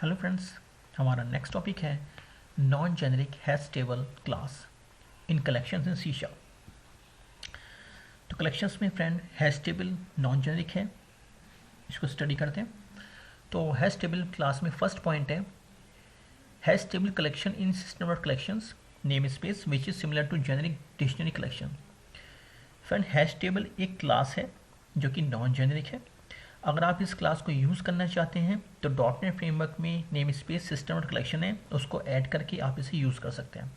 Hello friends, हमारा next topic है non generic hash table class in collections in C sharp. तो collections में friend hash table non generic है, इसको study करते हैं। तो हैश टेबल क्लास में फर्स्ट पॉइंट है hash table collection in system of collections name space which is similar to generic dictionary collection. Friend hash table एक class है जो कि नॉन जेनरिक है। अगर आप इस क्लास को यूज़ करना चाहते हैं तो डॉटनेट फ्रेमवर्क में नेम स्पेस सिस्टम और कलेक्शन है, उसको ऐड करके आप इसे यूज़ कर सकते हैं।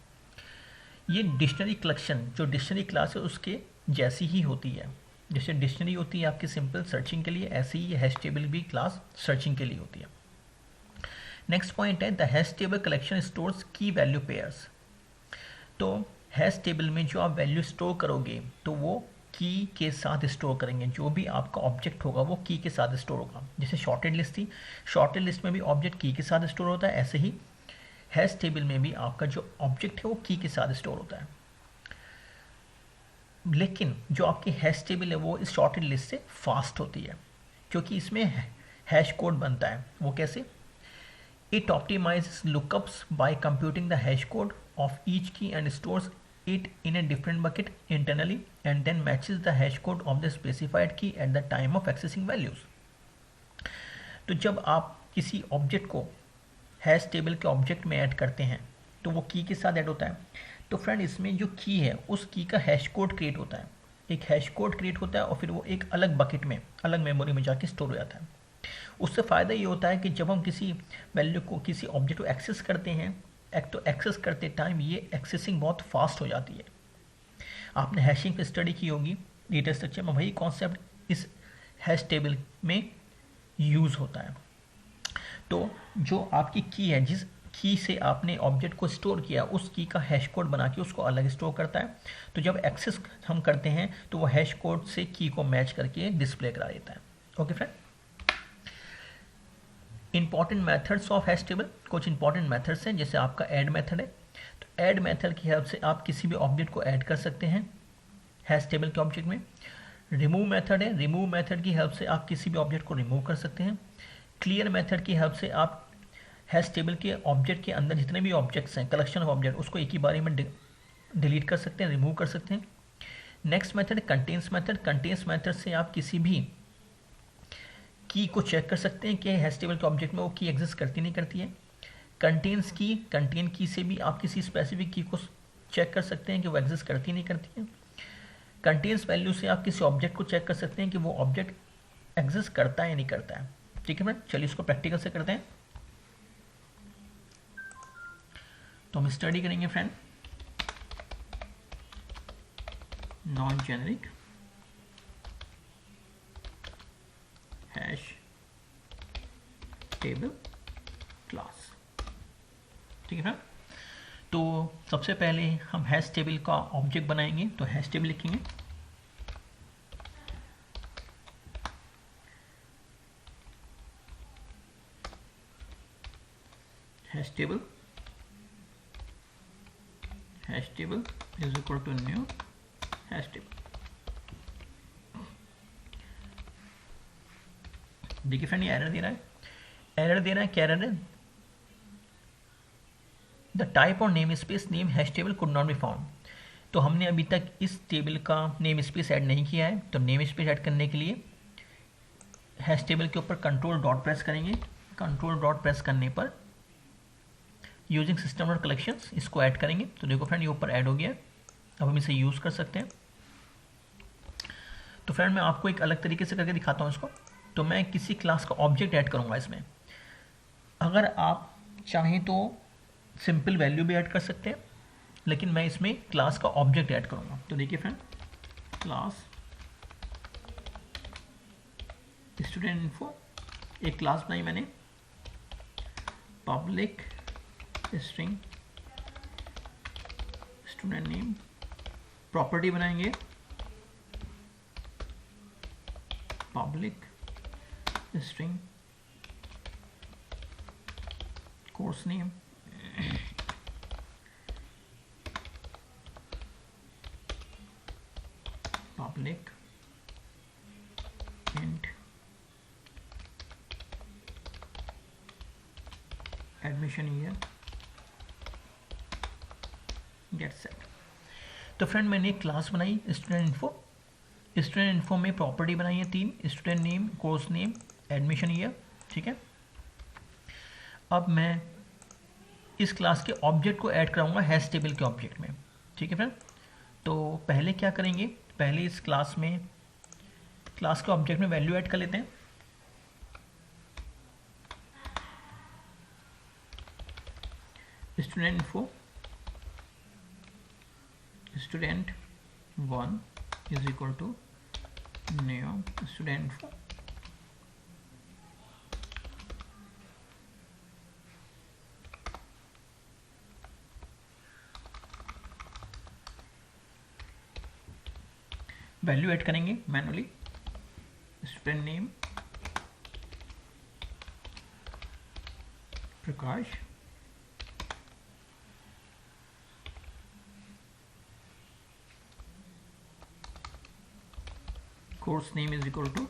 ये डिक्शनरी कलेक्शन जो डिक्शनरी क्लास है उसके जैसी ही होती है। जैसे डिक्शनरी होती है आपकी सिंपल सर्चिंग के लिए, ऐसे ही हैश टेबल भी क्लास सर्चिंग के लिए होती है। नेक्स्ट पॉइंट है the hash table collection stores की वैल्यू पेयर्स। तो हैश टेबल में जो आप वैल्यू स्टोर करोगे तो वो की के साथ स्टोर करेंगे। जो भी आपका ऑब्जेक्ट होगा वो की के साथ स्टोर होगा। जैसे शॉर्टेड लिस्ट थी, शॉर्टेड लिस्ट में भी ऑब्जेक्ट की के साथ स्टोर होता है, ऐसे ही हैश टेबल में भी आपका जो ऑब्जेक्ट है वो की के साथ स्टोर होता है। लेकिन जो आपकी हैश टेबल है वो इस शॉर्टेड लिस्ट से फास्ट होती है क्योंकि इसमें हैश कोड बनता है। वो कैसे? It optimize lookups by computing the hash code of each key and stores it in a different bucket internally and then matches the hash code of the specified key at the time of accessing values। तो जब आप किसी object को hash table के object में add करते हैं तो वो की के साथ ऐड होता है। तो फ्रेंड इसमें जो की है उस की का हैश कोड क्रिएट होता है, एक हैश कोड क्रिएट होता है और फिर वो एक अलग बकेट में, अलग मेमोरी में जाके स्टोर हो जाता है। उससे फ़ायदा ये होता है कि जब हम किसी वैल्यू को, किसी ऑब्जेक्ट को एक्सेस करते हैं तो एक्सेस करते टाइम ये एक्सेसिंग बहुत फास्ट हो जाती है। आपने हैशिंग पे स्टडी की होगी डेटा स्ट्रक्चर में, वही कॉन्सेप्ट इस हैश टेबल में यूज़ होता है। तो जो आपकी की है, जिस की से आपने ऑब्जेक्ट को स्टोर किया, उस की का हैश कोड बना के उसको अलग स्टोर करता है। तो जब एक्सेस हम करते हैं तो वो हैश कोड से की को मैच करके डिस्प्ले करा देता है। Okay friend, important methods of hash table, कुछ इंपॉर्टेंट मेथड्स हैं। जैसे आपका ऐड मेथड है, तो ऐड मेथड की हेल्प से आप किसी भी ऑब्जेक्ट को ऐड कर सकते हैं हैश टेबल के ऑब्जेक्ट में। रिमूव मेथड है, रिमूव मेथड की हेल्प से आप किसी भी ऑब्जेक्ट को रिमूव कर सकते हैं। क्लियर मेथड की हेल्प से आप हैश टेबल के ऑब्जेक्ट के अंदर जितने भी ऑब्जेक्ट्स हैं, कलेक्शन ऑफ ऑब्जेक्ट, उसको एक ही बारी में डिलीट कर सकते हैं, रिमूव कर सकते हैं। Next method contains method, contains method से आप किसी भी की को चेक कर सकते हैं कि हैश टेबल के ऑब्जेक्ट में वो की एग्जिस्ट करती नहीं करती है। कंटेन्स की, कंटेन की से भी आप किसी स्पेसिफिक की को चेक कर सकते हैं कि वो एग्जिस्ट करती नहीं करती है। कंटेन्स वैल्यू से आप किसी ऑब्जेक्ट को चेक कर सकते हैं कि वो ऑब्जेक्ट एग्जिस्ट करता है या नहीं करता है। ठीक है फ्रेंड, चलिए इसको प्रैक्टिकल से करते हैं। तो हम स्टडी करेंगे friend non generic hash table class. ठीक है फ्रेंड, तो सबसे पहले हम हैश टेबल का ऑब्जेक्ट बनाएंगे। तो हैश टेबल लिखेंगे hash table is equal to new hash table. देखिए फ्रेंड, ये एरर दे रहा है, क्या एरर है? द टाइप और name space name hash table could not be found. तो हमने अभी तक इस टेबल का नेम स्पेस ऐड नहीं किया है। तो नेम स्पेस ऐड करने के लिए हैश टेबल के ऊपर कंट्रोल डॉट प्रेस करेंगे। कंट्रोल डॉट प्रेस करने पर यूजिंग सिस्टम और कलेक्शंस इसको ऐड करेंगे। तो देखो फ्रेंड, ये ऊपर ऐड हो गया। अब हम इसे यूज़ कर सकते हैं। तो फ्रेंड मैं आपको एक अलग तरीके से करके दिखाता हूँ इसको। तो मैं किसी क्लास का ऑब्जेक्ट ऐड करूँगा इसमें। अगर आप चाहें तो सिंपल वैल्यू भी ऐड कर सकते हैं, लेकिन मैं इसमें क्लास का ऑब्जेक्ट ऐड करूँगा। तो देखिए फ्रेंड, क्लास स्टूडेंट इन्फो, एक क्लास बनाई मैंने, public string student name, property बनाएंगे public string course name, public int admission year, get set. तो फ्रेंड मैंने एक क्लास बनाई स्टूडेंट इन्फो। स्टूडेंट इन्फो में प्रॉपर्टी बनाई है 3, student name, course name, admission year, ठीक है। अब मैं इस क्लास के ऑब्जेक्ट को ऐड कराऊंगा हैश टेबल के ऑब्जेक्ट में, ठीक है फ्रेंड। तो पहले क्या करेंगे, पहले इस क्लास के ऑब्जेक्ट में वैल्यू ऐड कर लेते हैं। Student info student 1 is equal to new student info. Value add करेंगे manually. Student name Prakash, course name is equal to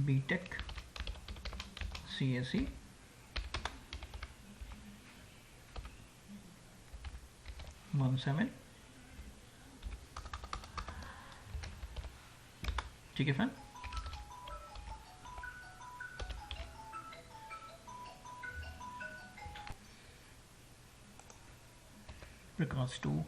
B Tech CSE, one 7, ठीक है फ्रेंड। प्रकाश 2,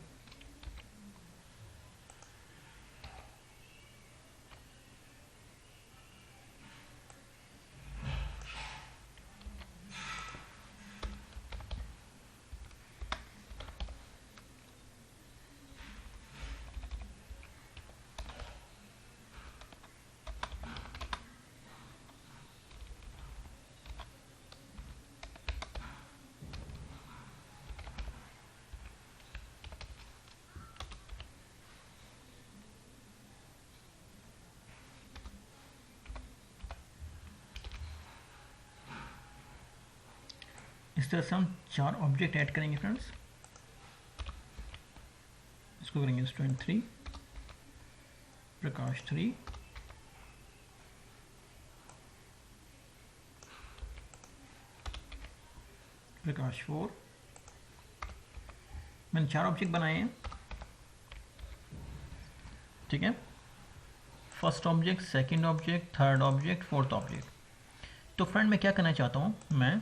इस तरह से हम 4 ऑब्जेक्ट ऐड करेंगे फ्रेंड्स। इसको करेंगे स्टूडेंट 3, प्रकाश 3, प्रकाश 4। मैंने 4 ऑब्जेक्ट बनाए हैं, ठीक है। First object, second object, third object, fourth object. तो फ्रेंड मैं क्या करना चाहता हूँ, मैं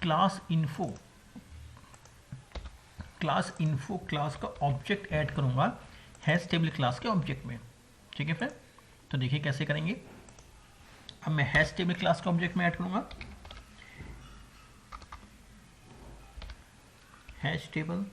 क्लास इन्फो क्लास का ऑब्जेक्ट ऐड करूंगा हैश टेबल क्लास के ऑब्जेक्ट में, ठीक है फ्रेंड। तो देखिए कैसे करेंगे। अब मैं हैश टेबल क्लास के ऑब्जेक्ट में ऐड करूंगा hash table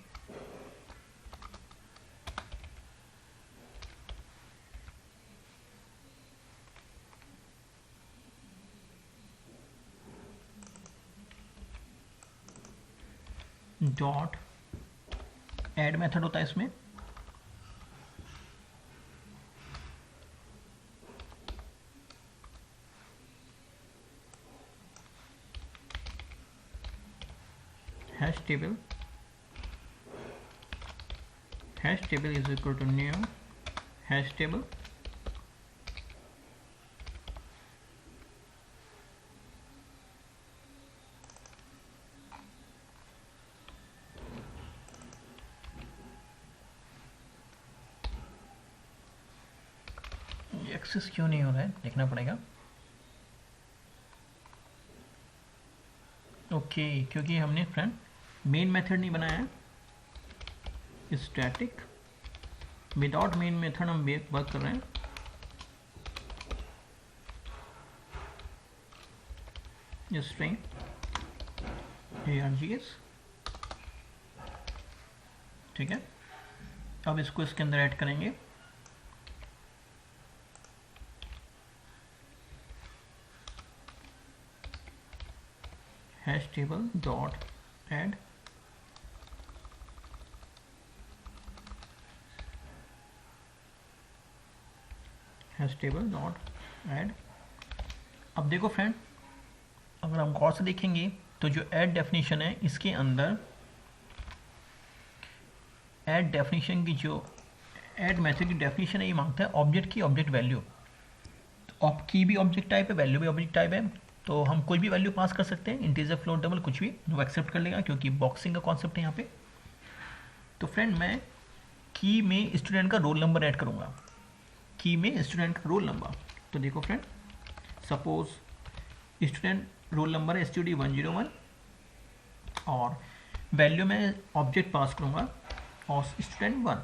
dot add method होता है इसमें, hash table is equal to new hash table, access क्यों नहीं हो रहा है देखना पड़ेगा। ओके क्योंकि हमने फ्रेंड मेन मेथड नहीं बनाया है, स्टैटिक विदाउट मेन मेथड हम वर्क कर रहे हैं। स्ट्रिंग args, ठीक है। अब इसको इसके अंदर ऐड करेंगे hash table dot add hash table dot add. अब देखो फ्रेंड, अगर हम गौर से देखेंगे तो जो ऐड डेफिनेशन है इसके अंदर ऐड डेफिनेशन की जो ऐड मेथड की डेफिनेशन है ये मांगता है ऑब्जेक्ट की ऑब्जेक्ट वैल्यू। तो की भी ऑब्जेक्ट टाइप है, वैल्यू भी ऑब्जेक्ट टाइप है, तो हम कोई भी वैल्यू पास कर सकते हैं, इंटीजर, फ्लोट, डबल, कुछ भी, वो एक्सेप्ट कर लेगा क्योंकि बॉक्सिंग का कॉन्सेप्ट है यहाँ पे। तो फ्रेंड मैं की में स्टूडेंट का रोल नंबर ऐड करूँगा, की में स्टूडेंट का रोल नंबर। तो देखो friend, suppose student role number है STD101 और वैल्यू में ऑब्जेक्ट पास करूँगा और स्टूडेंट 1।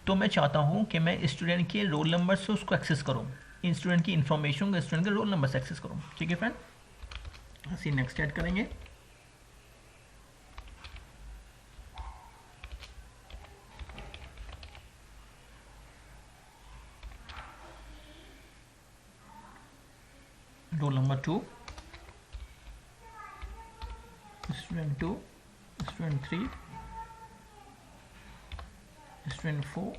तो मैं चाहता हूँ कि मैं स्टूडेंट के रोल नंबर से उसको एक्सेस करूँ, इन स्टूडेंट की इन्फॉर्मेशन को स्टूडेंट के रोल नंबर से एक्सेस करूँ। ठीक है फ्रेंड, ऐसे नेक्स्ट ऐड करेंगे। Roll number 2, student 2, student 3, student 4,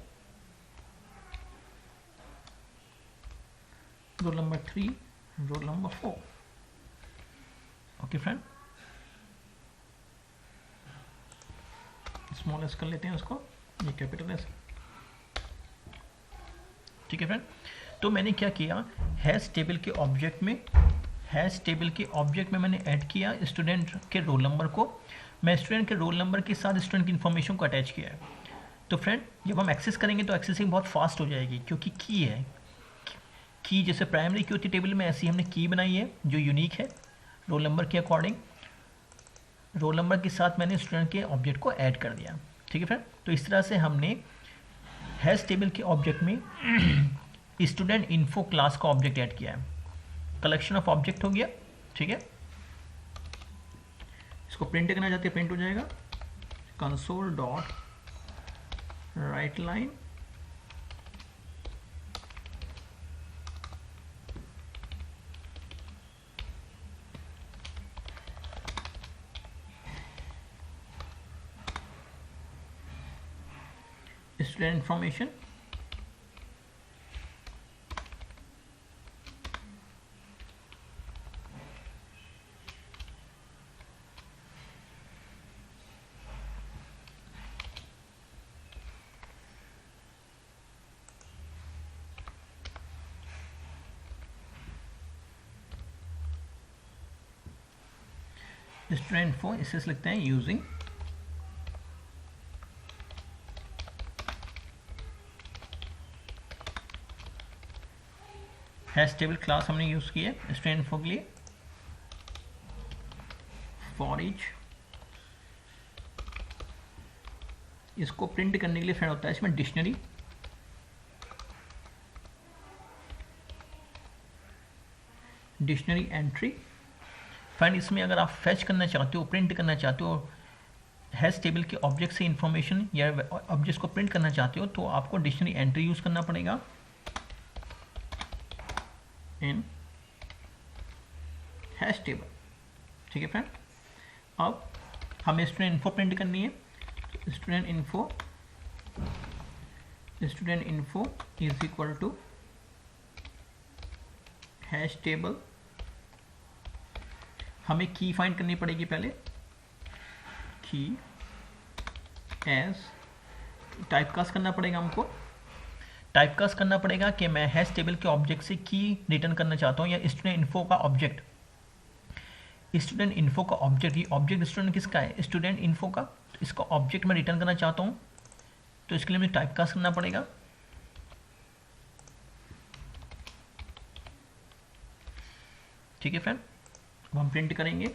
roll number 3, roll number 4। Okay friend, small S कर लेते हैं उसको, ये कैपिटल एस। ठीक है फ्रेंड, तो मैंने क्या किया, हैश टेबल के ऑब्जेक्ट में, हैश टेबल के ऑब्जेक्ट में मैंने ऐड किया स्टूडेंट के रोल नंबर को। मैं स्टूडेंट के रोल नंबर के साथ स्टूडेंट की इन्फॉर्मेशन को अटैच किया है। तो फ्रेंड जब हम एक्सेस करेंगे तो एक्सेसिंग बहुत फास्ट हो जाएगी क्योंकि की है। की जैसे प्राइमरी की होती टेबल में, ऐसी हमने की बनाई है जो यूनिक है रोल नंबर के अकॉर्डिंग। रोल नंबर के साथ मैंने स्टूडेंट के ऑब्जेक्ट को ऐड कर दिया। ठीक है फ्रेंड, तो इस तरह से हमने हैश टेबल के ऑब्जेक्ट में स्टूडेंट इन्फो क्लास का ऑब्जेक्ट ऐड किया है। कलेक्शन ऑफ ऑब्जेक्ट हो गया। ठीक है, इसको प्रिंट करना चाहते हैं, प्रिंट हो जाएगा console dot write line student information. Student info इसे लिखते हैं यूजिंग हैश टेबल क्लास हमने यूज की है स्टूडेंट इन्फो के लिए। फॉर ईच, इसको प्रिंट करने के लिए फ्रेंड होता है इसमें डिक्शनरी, डिक्शनरी एंट्री। फ्रेंड इसमें अगर आप फैच करना चाहते हो, प्रिंट करना चाहते हो हैश टेबल के ऑब्जेक्ट से इंफॉर्मेशन या ऑब्जेक्ट को प्रिंट करना चाहते हो तो आपको डिक्शनरी एंट्री यूज करना पड़ेगा इन हैश टेबल। ठीक है फ्रेंड, अब हमें स्टूडेंट इन्फो प्रिंट करनी है। Student info is equal to hash table. हमें की फाइंड करनी पड़ेगी पहले, की एज टाइपकास्ट करना पड़ेगा हमको। टाइपकास्ट करना पड़ेगा कि मैं हैश टेबल के ऑब्जेक्ट से की रिटर्न करना चाहता हूँ या स्टूडेंट इन्फो का ऑब्जेक्ट। स्टूडेंट इन्फो का ऑब्जेक्ट, ये ऑब्जेक्ट स्टूडेंट किसका है, स्टूडेंट इन्फो का। तो इसका ऑब्जेक्ट मैं रिटर्न करना चाहता हूँ तो इसके लिए मुझे टाइपकास्ट करना पड़ेगा। ठीक है फ्रेंड, अब हम प्रिंट करेंगे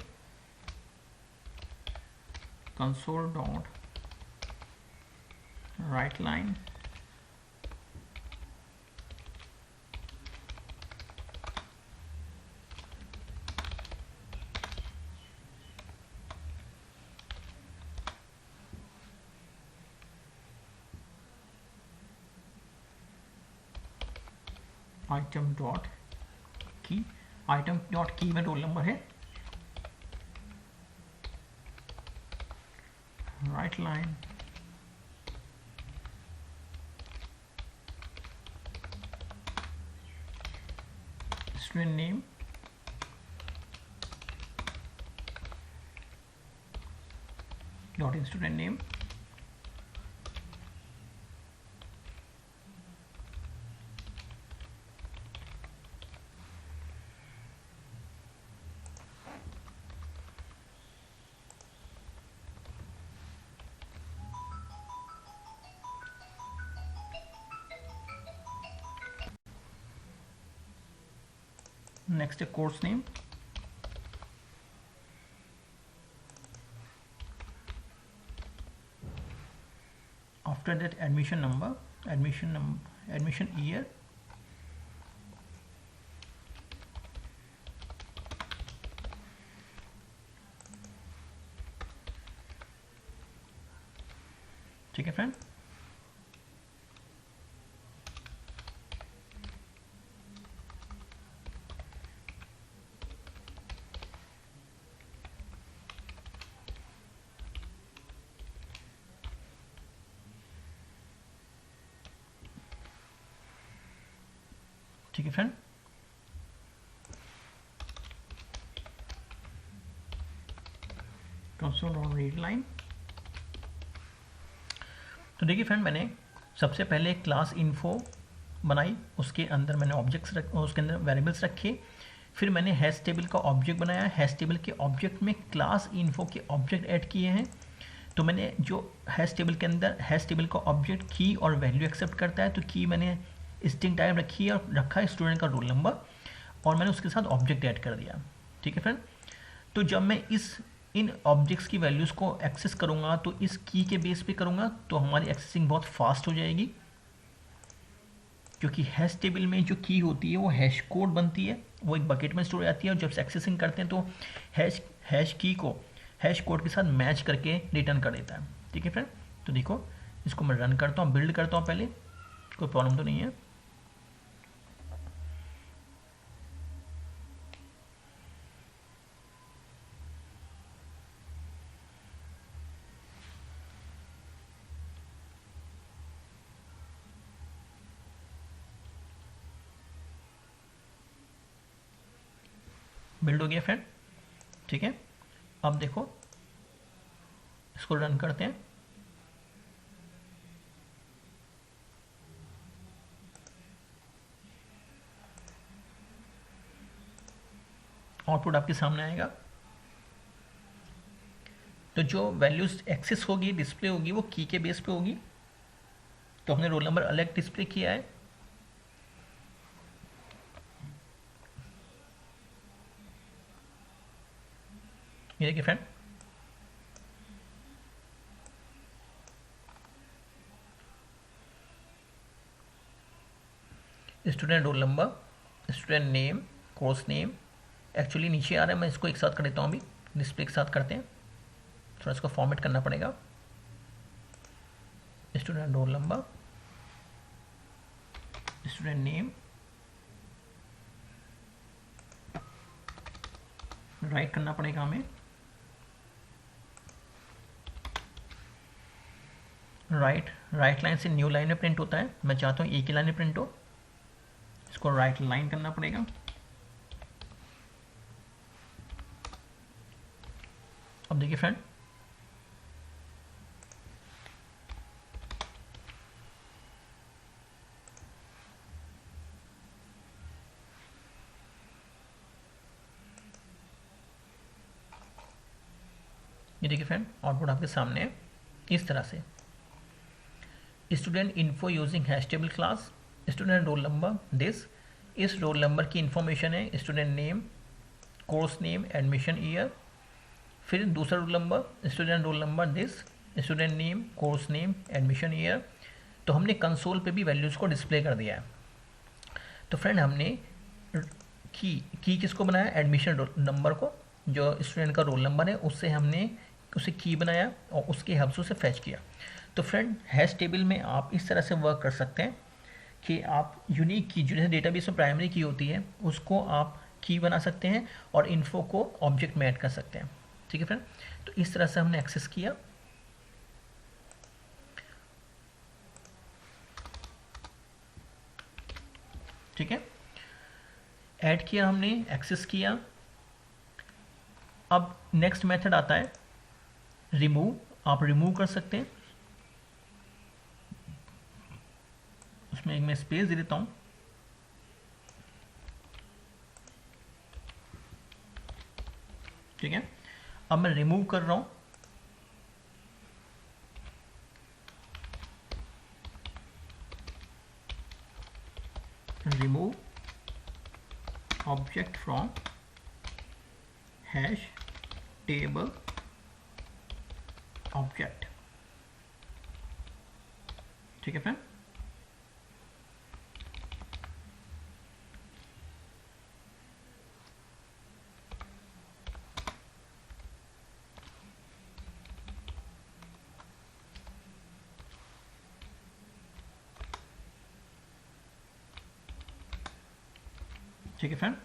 console dot write line item dot key. Item dot key में रोल नंबर है, write line student name dot in student name. Next है course name, after that admission number, admission year, ठीक है friend. ठीक है friend, console और read line. तो देखिए फ्रेंड, मैंने सबसे पहले क्लास इन्फो बनाई, उसके अंदर मैंने उसके अंदर वेरिएबल्स रखे। फिर मैंने हैश टेबल का ऑब्जेक्ट बनाया, हैश टेबल के ऑब्जेक्ट में क्लास इन्फो के ऑब्जेक्ट ऐड किए हैं। तो मैंने जो हैश टेबल के अंदर हैश टेबल का ऑब्जेक्ट की और वैल्यू एक्सेप्ट करता है, तो की मैंने स्ट्रिंग टाइप रखी है और रखा है स्टूडेंट का रोल नंबर, और मैंने उसके साथ ऑब्जेक्ट ऐड कर दिया। ठीक है फ्रेंड। तो जब मैं इन ऑब्जेक्ट्स की वैल्यूज़ को एक्सेस करूँगा तो इस की के बेस पे करूँगा, तो हमारी एक्सेसिंग बहुत फास्ट हो जाएगी, क्योंकि हैश टेबल में जो की होती है वो हैश कोड बनती है, वो एक बकेट में स्टोर हो जाती है, और जब से एक्सेसिंग करते हैं तो हैश की को हैश कोड के साथ मैच करके रिटर्न कर देता है। ठीक है फ्रेंड। तो देखो, इसको मैं रन करता हूँ, बिल्ड करता हूँ पहले, कोई प्रॉब्लम तो नहीं है। बिल्ड हो गया फ्रेंड। ठीक है, अब देखो इसको रन करते हैं। आउटपुट आपके सामने आएगा। तो जो वैल्यूज एक्सेस होगी, डिस्प्ले होगी, वो की के बेस पे होगी। तो हमने रोल नंबर अलग डिस्प्ले किया है। ये देखिए friend, student roll number, student name, course name, actually नीचे आ रहा है, मैं इसको एक साथ कर देता हूँ। अभी डिस्प्ले एक साथ करते हैं, थोड़ा इसको फॉर्मेट करना पड़ेगा। Student roll number, student name, right करना पड़ेगा हमें। राइट लाइन से न्यू लाइन में प्रिंट होता है, मैं चाहता हूँ एक ही लाइन में प्रिंट हो, इसको राइट लाइन करना पड़ेगा। अब देखिए फ्रेंड, ये देखिए फ्रेंड, आउटपुट आपके सामने है इस तरह से। Student info using hash table class, student roll number this, इस रोल नंबर की इंफॉर्मेशन है student name, course name, admission year. फिर दूसरा roll number, student roll number this, student name, course name, admission year. तो हमने console पे भी values को डिस्प्ले कर दिया है। तो फ्रेंड, हमने की किसको बनाया, एडमिशन नंबर को, जो स्टूडेंट का रोल नंबर है उससे हमने उसे की बनाया और उसके हेल्प से उसे फैच किया। तो फ्रेंड, हैश टेबल में आप इस तरह से वर्क कर सकते हैं कि आप यूनिक की, जो जैसे डेटाबेस में प्राइमरी की होती है, उसको आप की बना सकते हैं और इन्फो को ऑब्जेक्ट में ऐड कर सकते हैं। ठीक है फ्रेंड। तो इस तरह से हमने एक्सेस किया। ठीक है, ऐड किया हमने, एक्सेस किया। अब नेक्स्ट मेथड आता है रिमूव। आप रिमूव कर सकते हैं, उसमें एक मैं स्पेस दे देता हूं। ठीक है, अब मैं रिमूव कर रहा हूं। Remove object from hash table object. ठीक है फ्रेंड, ठीक है फ्रेंड।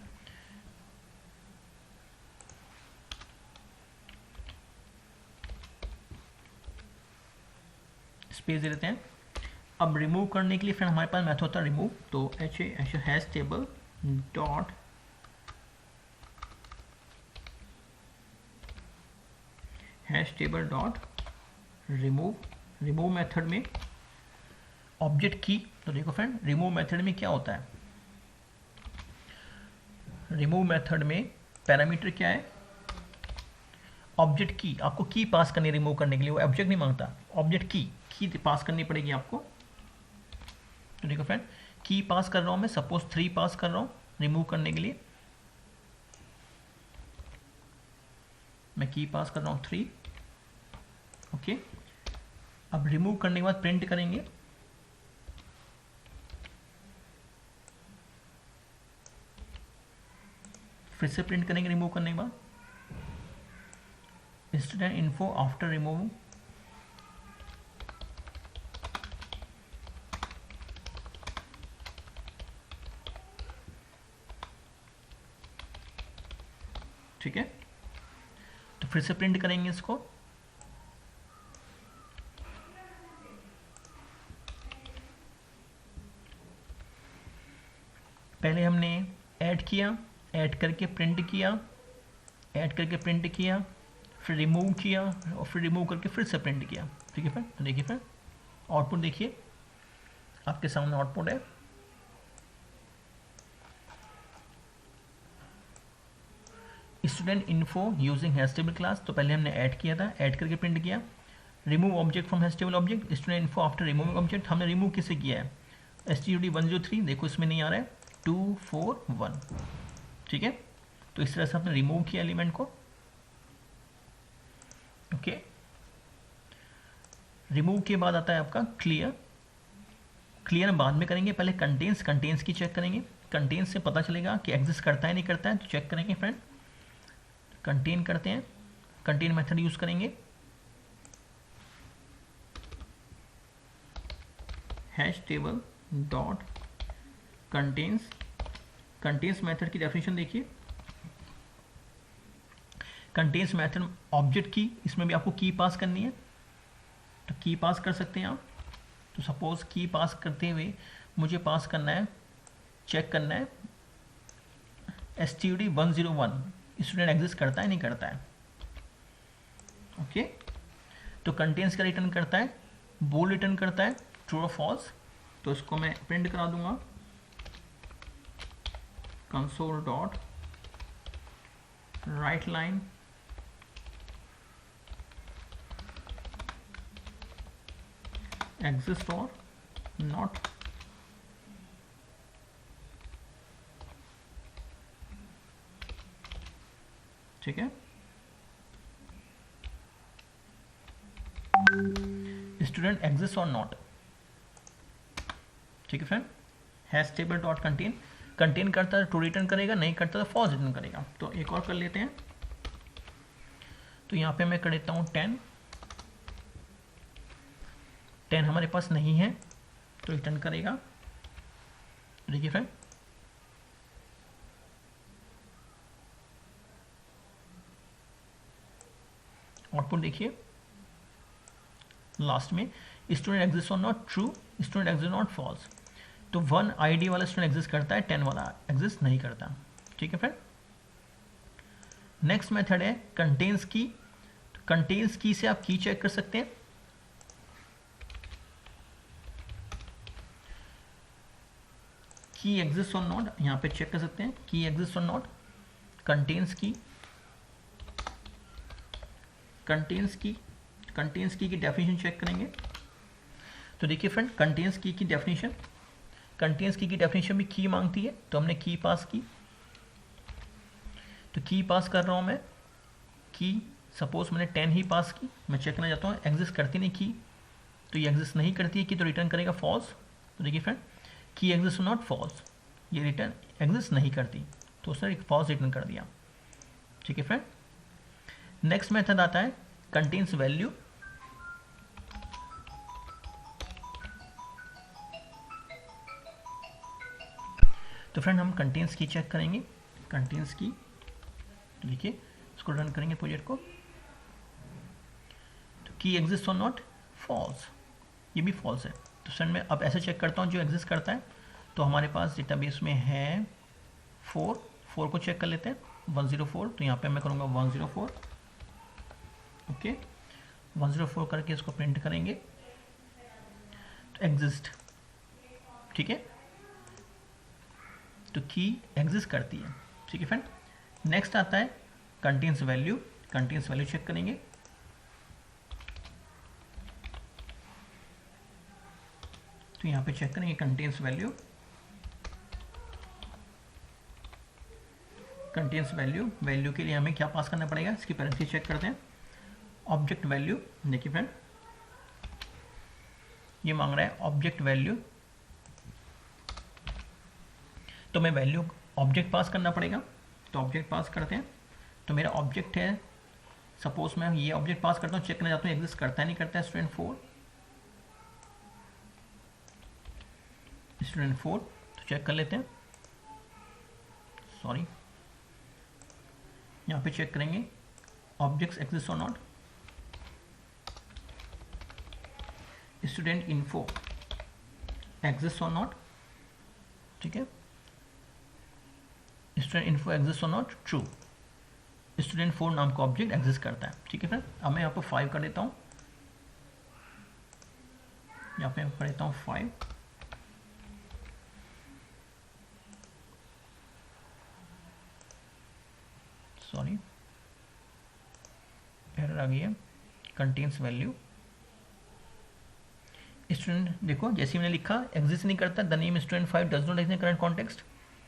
स्पेस दे देते हैं। अब रिमूव करने के लिए फ्रेंड हमारे पास मेथड होता है रिमूव, तो hash table dot hash table dot remove method में ऑब्जेक्ट की। तो देखो फ्रेंड, रिमूव मेथड में क्या होता है, रिमूव मेथड में पैरामीटर क्या है, ऑब्जेक्ट की। आपको की पास करनी रिमूव करने के लिए, वो ऑब्जेक्ट नहीं मांगता, ऑब्जेक्ट की पास करनी पड़ेगी आपको। तो देखो फ्रेंड, की पास कर रहा हूं मैं, सपोज 3 पास कर रहा हूं रिमूव करने के लिए, मैं की पास कर रहा हूं 3। ओके, अब रिमूव करने के बाद प्रिंट करेंगे, फिर से प्रिंट करेंगे रिमूव करने के बाद, स्टूडेंट इन्फो आफ्टर रिमूव। ठीक है, तो फिर से प्रिंट करेंगे इसको, पहले हमने ऐड किया, ऐड करके प्रिंट किया, ऐड करके प्रिंट किया, फिर रिमूव किया और फिर रिमूव करके फिर से प्रिंट किया। ठीक है फ्रेंड, तो देखिए फ्रेंड आउटपुट देखिए, आपके सामने आउटपुट है। Student info using hash table class, तो पहले हमने ऐड किया था, ऐड करके प्रिंट किया। Remove object from hash table object, student info after removing object, हमने रिमूव किसे किया है, std 103, देखो इसमें नहीं आ रहा है 241। ठीक है, तो इस तरह से आपने रिमूव किया एलिमेंट को। ओके, रिमूव के बाद आता है आपका क्लियर। क्लियर बाद में करेंगे, पहले कंटेंस की चेक करेंगे, कंटेंस से पता चलेगा कि एग्जिस्ट करता है नहीं करता है, तो चेक करेंगे फ्रेंड। कंटेन करते हैं, कंटेन मेथड यूज करेंगे, hash table dot contains method की डेफिनेशन देखिए। कंटेन्स मेथड ऑब्जेक्ट की, इसमें भी आपको की पास करनी है, तो की पास कर सकते हैं आप। तो सपोज की पास करते हुए मुझे पास करना है, चेक करना है std 101 स्टूडेंट एग्जिस्ट करता है नहीं करता है। ओके, तो कंटेन्स का रिटर्न करता है, बोल रिटर्न करता है ट्रू और फॉल्स। तो इसको मैं प्रिंट करा दूंगा, console dot write line exist और नॉट। ठीक है, स्टूडेंट एग्जिस्ट और नॉट। ठीक है friend, hash table dot contain करता है ट्रू रिटर्न करेगा, नहीं करता तो फॉल्स रिटर्न करेगा। तो एक और कर लेते हैं, तो यहाँ पे मैं कर देता हूँ 10 हमारे पास नहीं है तो रिटर्न करेगा। देखिए फ्रेंड, आउटपुट देखिए लास्ट में, स्टूडेंट एग्जिस्ट और not true, student exist not false. तो 1 आईडी वाला स्टूडेंट एग्जिस्ट करता है, 10 वाला एग्जिस्ट नहीं करता। ठीक है फ्रेंड, नेक्स्ट मेथड है कंटेन्स की। कंटेन्स की से आप की चेक कर सकते हैं, की एग्जिस्ट और नॉट, यहाँ पे चेक कर सकते हैं की एग्जिस्ट और नॉट। कंटेन्स की डेफिनेशन चेक करेंगे। तो देखिए फ्रेंड, कंटेन्स की डेफिनेशन भी की मांगती है, तो हमने की पास की, तो की पास कर रहा हूँ मैं, की सपोज मैंने 10 ही पास की, मैं चेक करना चाहता हूँ एग्जिस्ट करती नहीं की, तो ये एग्जिस्ट नहीं करती है की, तो रिटर्न करेगा फॉल्स। तो देखिए फ्रेंड, की एग्जिस्ट नॉट फॉल्स, ये रिटर्न एग्जिस्ट नहीं करती, तो उसने एक फॉल्स रिटर्न कर दिया। ठीक है फ्रेंड। नेक्स्ट मेथड आता है कंटेन्स वैल्यू। तो फ्रेंड हम कंटेन्स की चेक करेंगे, कंटेन्स की, तो देखिए इसको रन करेंगे प्रोजेक्ट को, तो की एग्जिस्ट और नॉट, फॉल्स, ये भी फॉल्स है। तो फ्रेंड मैं अब ऐसे चेक करता हूँ जो एग्जिस्ट करता है, तो हमारे पास डेटाबेस में है 4 को चेक कर लेते हैं, 104, तो यहाँ पे मैं करूँगा 104, ओके 104 करके इसको प्रिंट करेंगे, तो एग्जिस्ट, ठीक है, तो की एग्जिस्ट करती है। ठीक है फ्रेंड। नेक्स्ट आता है contains value, contains value check करेंगे, तो यहाँ पे चेक करेंगे contains value, contains value, value के लिए हमें क्या पास करना पड़ेगा, इसकी पैरेंथेसिस चेक करते हैं, ऑब्जेक्ट वैल्यू। देखिए फ्रेंड ये मांग रहा है ऑब्जेक्ट वैल्यू, तो मैं वैल्यू ऑब्जेक्ट पास करना पड़ेगा, तो ऑब्जेक्ट पास करते हैं, तो मेरा ऑब्जेक्ट है, सपोज मैं ये ऑब्जेक्ट पास करता हूँ, चेक करना चाहता हूँ एग्जिस्ट करता है नहीं करता है, स्टूडेंट 4, तो चेक कर लेते हैं, सॉरी यहाँ पे चेक करेंगे ऑब्जेक्ट्स एग्जिस्ट और नॉट, स्टूडेंट इन्फो एग्जिस्ट और नॉट, ठीक है, स्टूडेंट इन्फो एग्जिस्ट और नॉट, ट्रू, स्टूडेंट 4 नाम का ऑब्जेक्ट एग्जिस्ट करता है। ठीक है फ्रेंड। अब मैं यहाँ पर 5 कर देता हूँ, यहाँ पे कर देता हूँ 5, सॉरी एरर आ गई है, कंटेन्स वैल्यू, स्टूडेंट देखो जैसे मैंने लिखा एग्जिस्ट नहीं करता, the name student 5 does not exist in current context,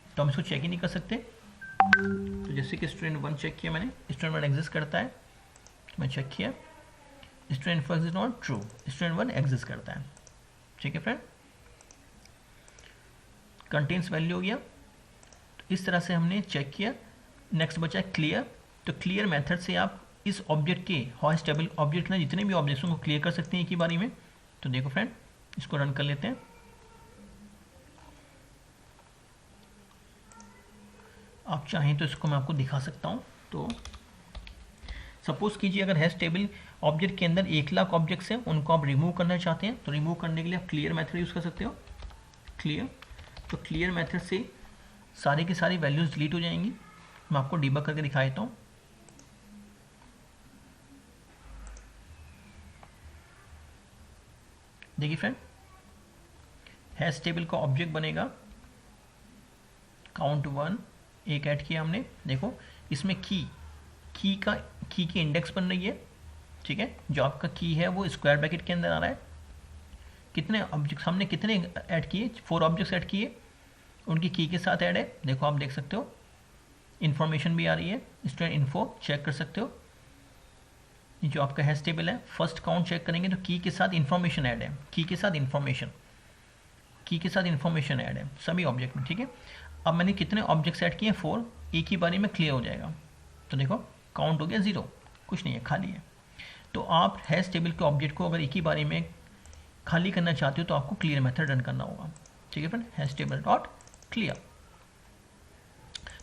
तो हम इसको चेक ही नहीं कर सकते। तो जैसे कि स्टूडेंट 1 चेक किया मैंने, स्टूडेंट 1 एग्जिस्ट करता है, तो मैं चेक किया, student 4 exist not, true, student 1 exist करता है। ठीक है फ्रेंड, कंटेन्स वैल्यू हो गया, तो इस तरह से हमने चेक किया। नेक्स्ट बचा है क्लियर, तो क्लियर मेथड से आप इस ऑब्जेक्ट के हॉस्ट टेबल ऑब्जेक्ट में जितने भी ऑब्जेक्ट्स को क्लियर कर सकते हैं एक ही बारी में। तो देखो फ्रेंड इसको रन कर लेते हैं, आप चाहें तो इसको मैं आपको दिखा सकता हूँ। तो सपोज कीजिए अगर हैश टेबल ऑब्जेक्ट के अंदर 1,00,000 ऑब्जेक्ट्स हैं, उनको आप रिमूव करना चाहते हैं, तो रिमूव करने के लिए आप क्लियर मेथड यूज़ कर सकते हो, क्लियर। तो क्लियर मेथड से सारी की सारी वैल्यूज़ डिलीट हो जाएंगी। मैं आपको डिबग करके दिखा देता हूँ। देखिए फ्रेंड हैश टेबल का ऑब्जेक्ट बनेगा काउंट 1, एक ऐड किया हमने, देखो इसमें की की इंडेक्स बन रही है, ठीक है, जो आपका की है वो स्क्वायर ब्रैकेट के अंदर आ रहा है। कितने ऑब्जेक्ट्स हमने कितने ऐड किए, 4 ऑब्जेक्ट्स ऐड किए, उनकी की के साथ ऐड है, देखो आप देख सकते हो इन्फॉर्मेशन भी आ रही है, स्टूडेंट इन्फो चेक कर सकते हो। ये जो आपका हैश टेबल है फर्स्ट काउंट चेक करेंगे तो की के साथ इन्फॉर्मेशन ऐड है, की के साथ इन्फॉर्मेशन ऐड है सभी ऑब्जेक्ट में, ठीक है। अब मैंने कितने ऑब्जेक्ट्स ऐड किए, 4, एक ही बारी में क्लियर हो जाएगा। तो देखो काउंट हो गया 0, कुछ नहीं है, खाली है। तो आप हैश टेबल के ऑब्जेक्ट को अगर एक ही बारी में खाली करना चाहते हो तो आपको क्लियर मेथड रन करना होगा, ठीक है friend, hash table dot clear.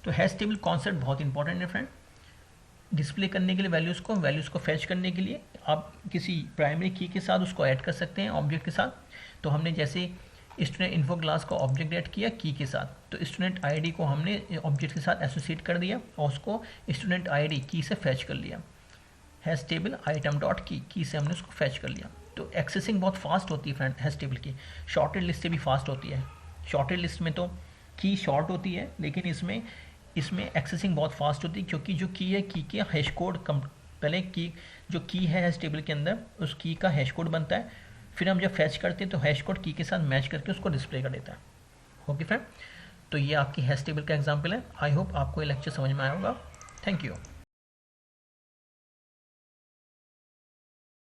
तो हैश टेबल कॉन्सेप्ट बहुत इंपॉर्टेंट है फ्रेंड। डिस्प्ले करने के लिए वैल्यूज़ को फैच करने के लिए आप किसी प्राइमरी की के साथ उसको ऐड कर सकते हैं ऑब्जेक्ट के साथ। तो हमने जैसे स्टूडेंट इन्फो क्लास का ऑब्जेक्ट ऐड किया की के साथ, तो स्टूडेंट आईडी को हमने ऑब्जेक्ट के साथ एसोसिएट कर दिया और उसको स्टूडेंट आईडी की से फैच कर लिया, हैश टेबल आइटम डॉट की से हमने उसको फैच कर लिया। तो एक्सेसिंग बहुत फास्ट होती है फ्रेंड हैश टेबल की, शॉर्टेड लिस्ट से भी फास्ट होती है। शॉर्टेड लिस्ट में तो की शॉर्ट होती है, लेकिन इसमें एक्सेसिंग बहुत फास्ट होती है, क्योंकि जो की है की के हैश कोड पहले की जो की है हैश टेबल के अंदर उस की का हैश कोड बनता है, फिर हम जब फैच करते हैं तो हैश कोड की के साथ मैच करके उसको डिस्प्ले कर देता है। ओके फ्रेंड, तो ये आपकी हैश टेबल का एग्जांपल है। आई होप आपको ये लेक्चर समझ में आया होगा। Thank you.